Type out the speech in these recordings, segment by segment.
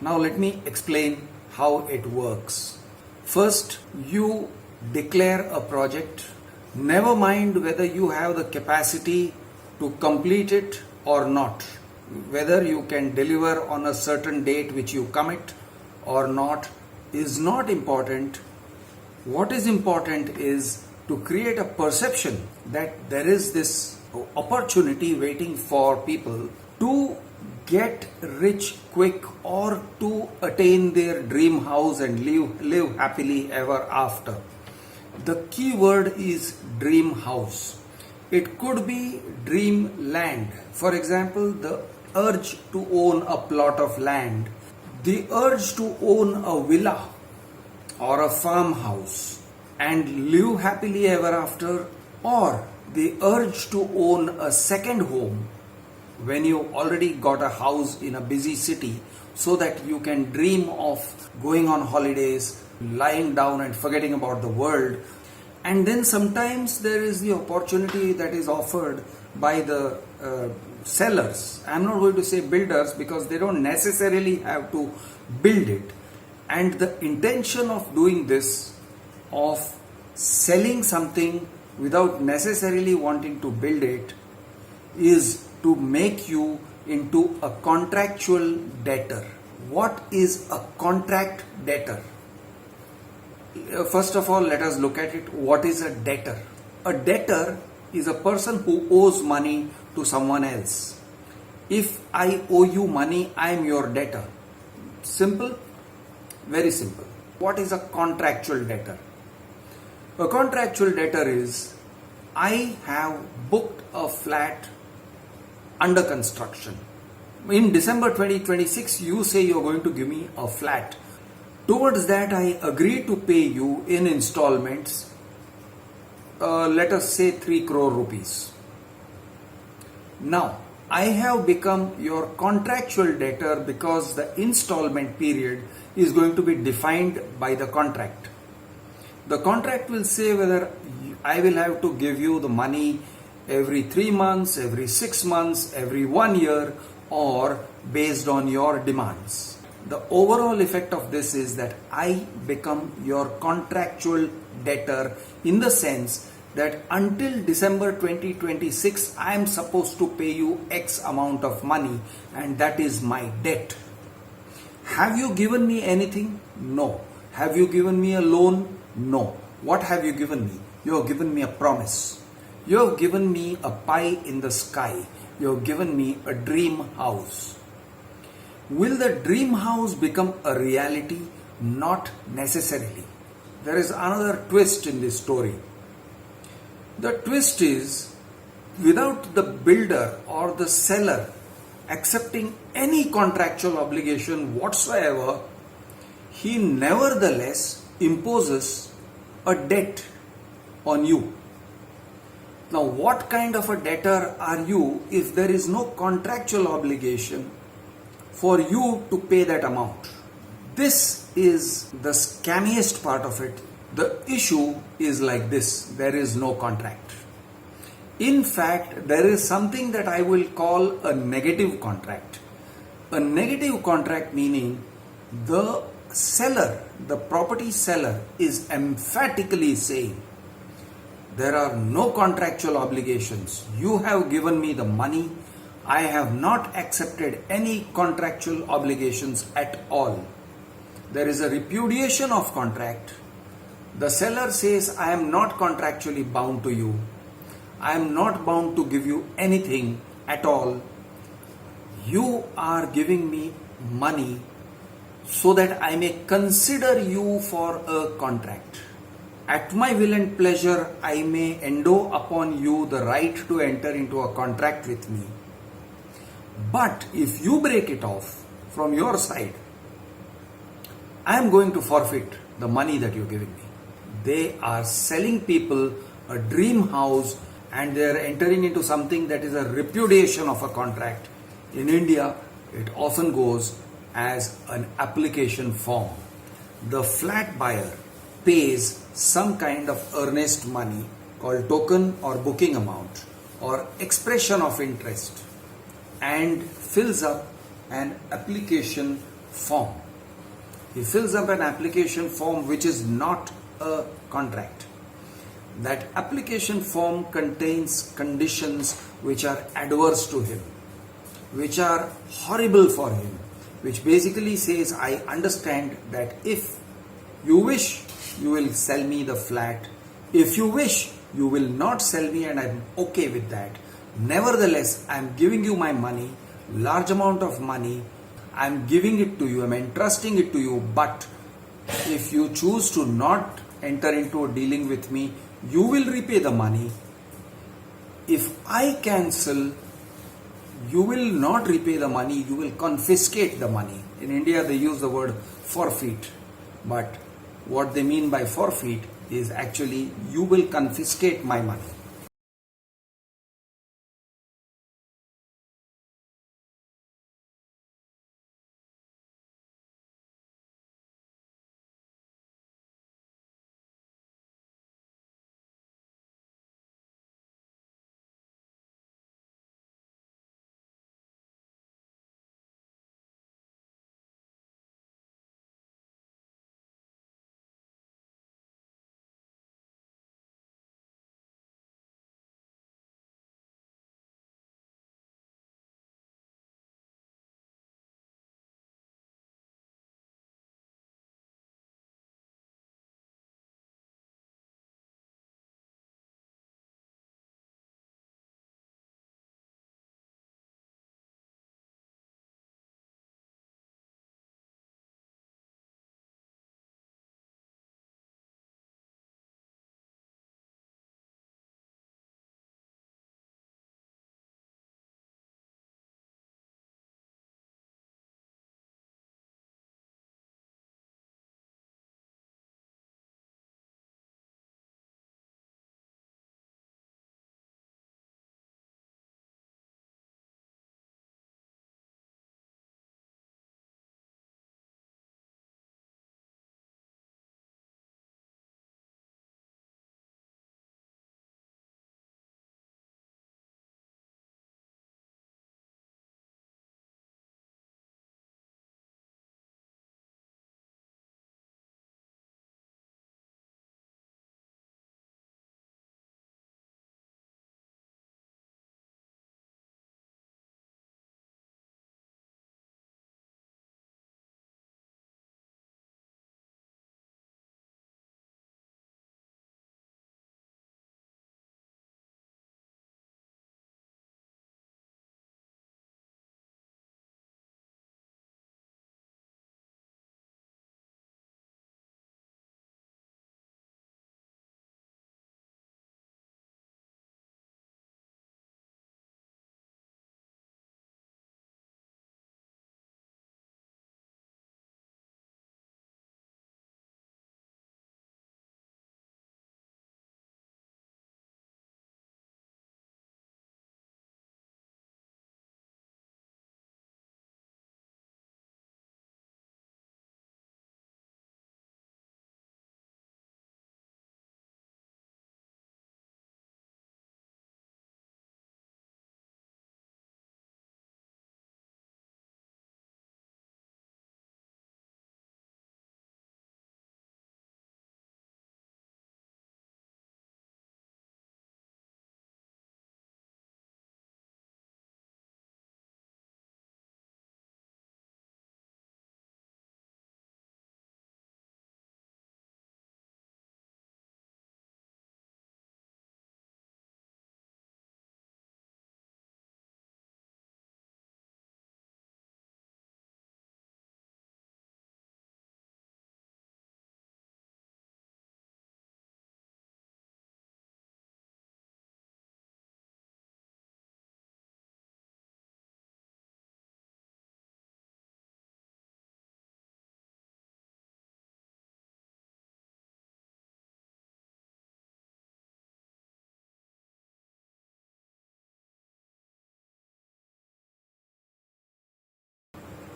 Now let me explain how it works. First, you declare a project. Never mind whether you have the capacity to complete it or not. Whether you can deliver on a certain date which you commit or not is not important. What is important is to create a perception that there is this opportunity waiting for people to get rich quick or to attain their dream house and live happily ever after. The key word is dream house. It could be dream land. For example, the urge to own a plot of land, the urge to own a villa or a farmhouse and live happily ever after, or the urge to own a second home when you already got a house in a busy city so that you can dream of going on holidays, lying down and forgetting about the world. And then sometimes there is the opportunity that is offered by the sellers. I'm not going to say builders because they don't necessarily have to build it. And the intention of doing this, of selling something without necessarily wanting to build it, is to make you into a contractual debtor. What is a contract debtor? First of all, let us look at it. What is a debtor? A debtor is a person who owes money to someone else. If I owe you money, I am your debtor. Simple? Very simple. What is a contractual debtor? A contractual debtor is, I have booked a flat under construction. In December 2026, you say you're going to give me a flat. Towards that, I agree to pay you in installments, let us say 3 crore rupees. Now, I have become your contractual debtor because the installment period is going to be defined by the contract. The contract will say whether I will have to give you the money every 3 months, every 6 months, every 1 year, or based on your demands. The overall effect of this is that I become your contractual debtor in the sense that until December 2026, I am supposed to pay you X amount of money, and that is my debt. Have you given me anything? No. Have you given me a loan? No. What have you given me? You have given me a promise. You have given me a pie in the sky. You have given me a dream house. Will the dream house become a reality? Not necessarily. There is another twist in this story. The twist is, without the builder or the seller accepting any contractual obligation whatsoever, he nevertheless imposes a debt on you. Now, what kind of a debtor are you if there is no contractual obligation for you to pay that amount? This is the scammiest part of it. The issue is like this: there is no contract. In fact, there is something that I will call a negative contract. A negative contract meaning the seller, the property seller, is emphatically saying, there are no contractual obligations. You have given me the money. I have not accepted any contractual obligations at all. There is a repudiation of contract. The seller says, I am not contractually bound to you. I am not bound to give you anything at all. You are giving me money so that I may consider you for a contract. At my will and pleasure, I may endow upon you the right to enter into a contract with me. But if you break it off from your side, I am going to forfeit the money that you're giving me. They are selling people a dream house and they are entering into something that is a repudiation of a contract. In India, it often goes as an application form. The flat buyer pays some kind of earnest money called token or booking amount or expression of interest and fills up an application form. He fills up an application form which is not a contract. That application form contains conditions which are adverse to him, which are horrible for him, which basically says, I understand that if you wish, you will sell me the flat. If you wish, you will not sell me, and I'm okay with that. Nevertheless, I'm giving you my money, large amount of money. I'm giving it to you, I'm entrusting it to you, but if you choose to not enter into a dealing with me, you will repay the money. If I cancel, you will not repay the money, you will confiscate the money. In India, they use the word forfeit, but what they mean by forfeit is actually you will confiscate my money.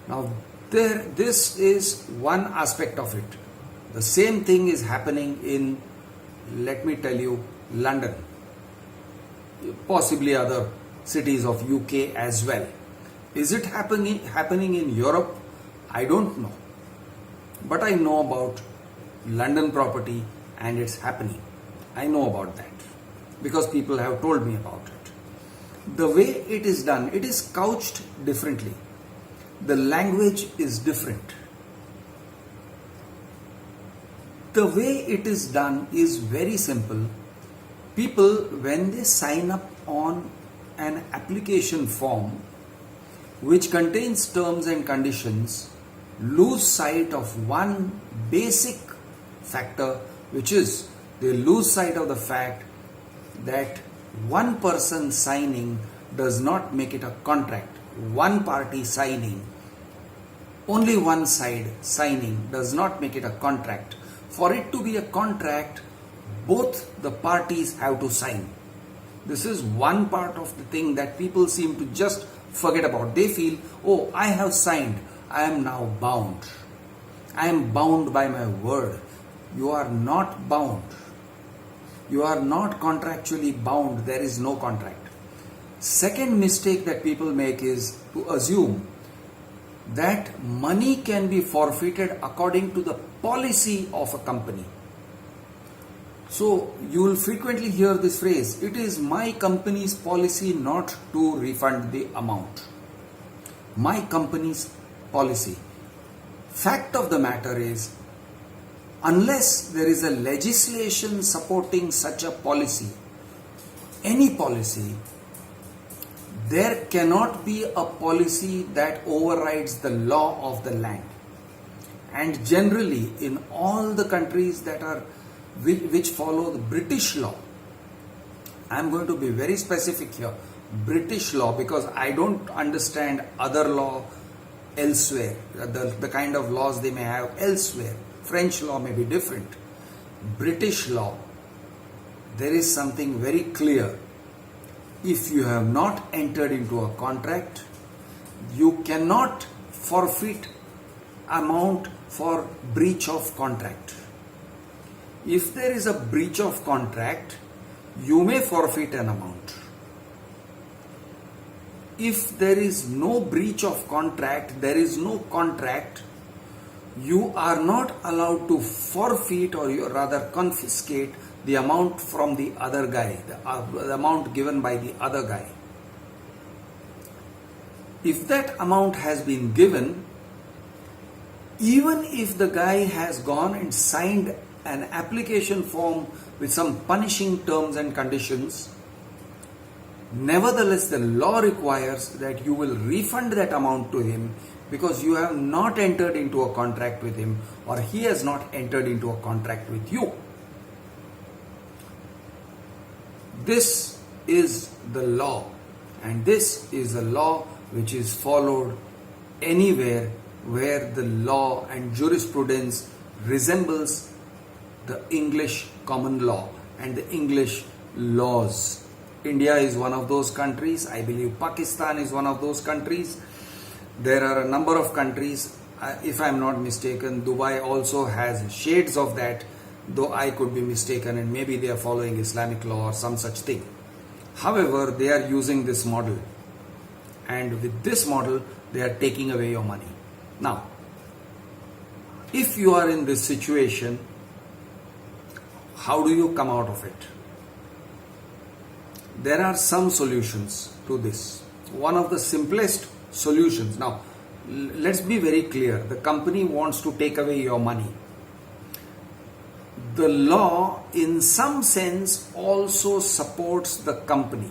Now, this is one aspect of it. The same thing is happening in, let me tell you, London, possibly other cities of UK as well. Is it happening in Europe? I don't know. But I know about London property and it's happening. I know about that because people have told me about it. The way it is done, it is couched differently. The language is different. The way it is done is very simple. People, when they sign up on an application form which contains terms and conditions, lose sight of one basic factor, which is they lose sight of the fact that one person signing does not make it a contract. One party signing, only one side signing does not make it a contract. For it to be a contract, both the parties have to sign. This is one part of the thing that people seem to just forget about. They feel, oh, I have signed, I am now bound. I am bound by my word. You are not bound. You are not contractually bound. There is no contract. Second mistake that people make is to assume that money can be forfeited according to the policy of a company. So you will frequently hear this phrase, it is my company's policy not to refund the amount. My company's policy. Fact of the matter is, unless there is a legislation supporting such a policy, any policy, there cannot be a policy that overrides the law of the land. And generally, in all the countries that are which follow the British law, I am going to be very specific here, British law, because I don't understand other law elsewhere, the kind of laws they may have elsewhere. French law may be different. British law, there is something very clear. If you have not entered into a contract, you cannot forfeit amount for breach of contract. If there is a breach of contract, you may forfeit an amount. If there is no breach of contract, there is no contract, you are not allowed to forfeit, or you rather confiscate the amount from the other guy, the amount given by the other guy. If that amount has been given, even if the guy has gone and signed an application form with some punishing terms and conditions, nevertheless the law requires that you will refund that amount to him, because you have not entered into a contract with him, or he has not entered into a contract with you. This is the law, and this is the law which is followed anywhere where the law and jurisprudence resembles the English common law and the English laws. India is one of those countries. I believe Pakistan is one of those countries. There are a number of countries. If I am not mistaken, Dubai also has shades of that, though I could be mistaken, and maybe they are following Islamic law or some such thing. However, they are using this model, and with this model they are taking away your money. Now, if you are in this situation, how do you come out of it? There are some solutions to this. One of the simplest solutions. Now, let's be very clear. The company wants to take away your money. The law, in some sense, also supports the company.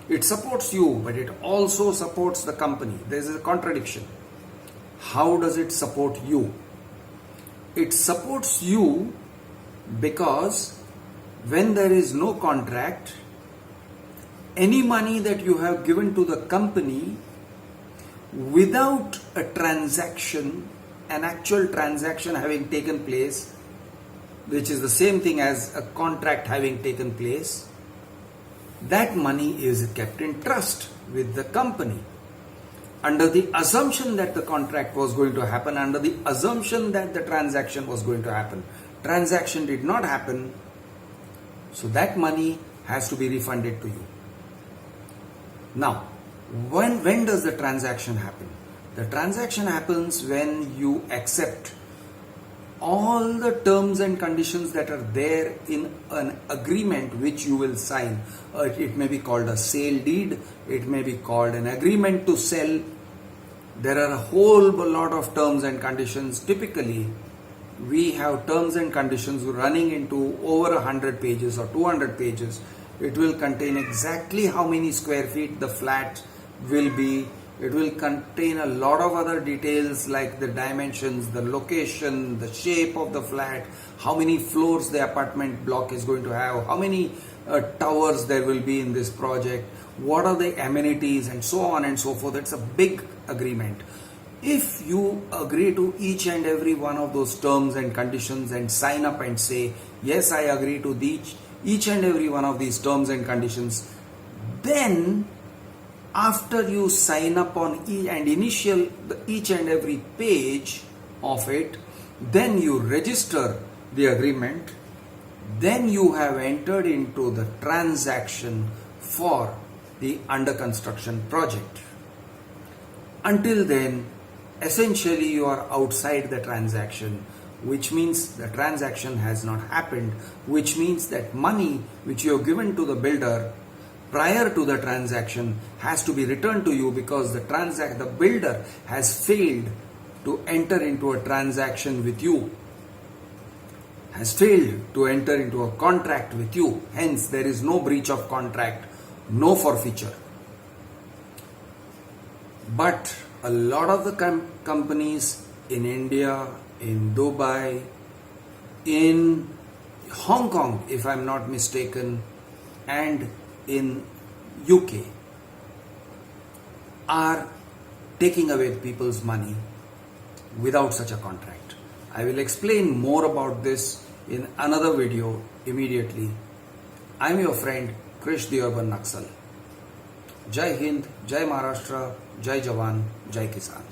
It supports you, but it also supports the company. There is a contradiction. How does it support you? It supports you because when there is no contract, any money that you have given to the company without a transaction, an actual transaction having taken place, which is the same thing as a contract having taken place, that money is kept in trust with the company. Under the assumption that the contract was going to happen, under the assumption that the transaction was going to happen. Transaction did not happen, so that money has to be refunded to you. Now, when does the transaction happen? The transaction happens when you accept all the terms and conditions that are there in an agreement which you will sign. It may be called a sale deed, it may be called an agreement to sell. There are a whole lot of terms and conditions. Typically, we have terms and conditions running into over 100 pages or 200 pages. It will contain exactly how many square feet the flat will be. It will contain a lot of other details like the dimensions, the location, the shape of the flat, how many floors the apartment block is going to have, how many towers there will be in this project, what are the amenities, and so on and so forth. It's a big agreement. If you agree to each and every one of those terms and conditions and sign up and say, yes, I agree to each and every one of these terms and conditions, then after you sign up on initial each and every page of it, then you register the agreement, then you have entered into the transaction for the under construction project. Until then, essentially you are outside the transaction, which means the transaction has not happened, which means that money which you have given to the builder prior to the transaction has to be returned to you, because the builder has failed to enter into a transaction with you, has failed to enter into a contract with you. Hence, there is no breach of contract, no forfeiture. But a lot of the companies in India, in Dubai, in Hong Kong, if I'm not mistaken, and in UK are taking away people's money without such a contract. I will explain more about this in another video immediately. I'm your friend Krish the Urban Naxal. Jai Hind, Jai Maharashtra, Jai Jawan, Jai Kisan.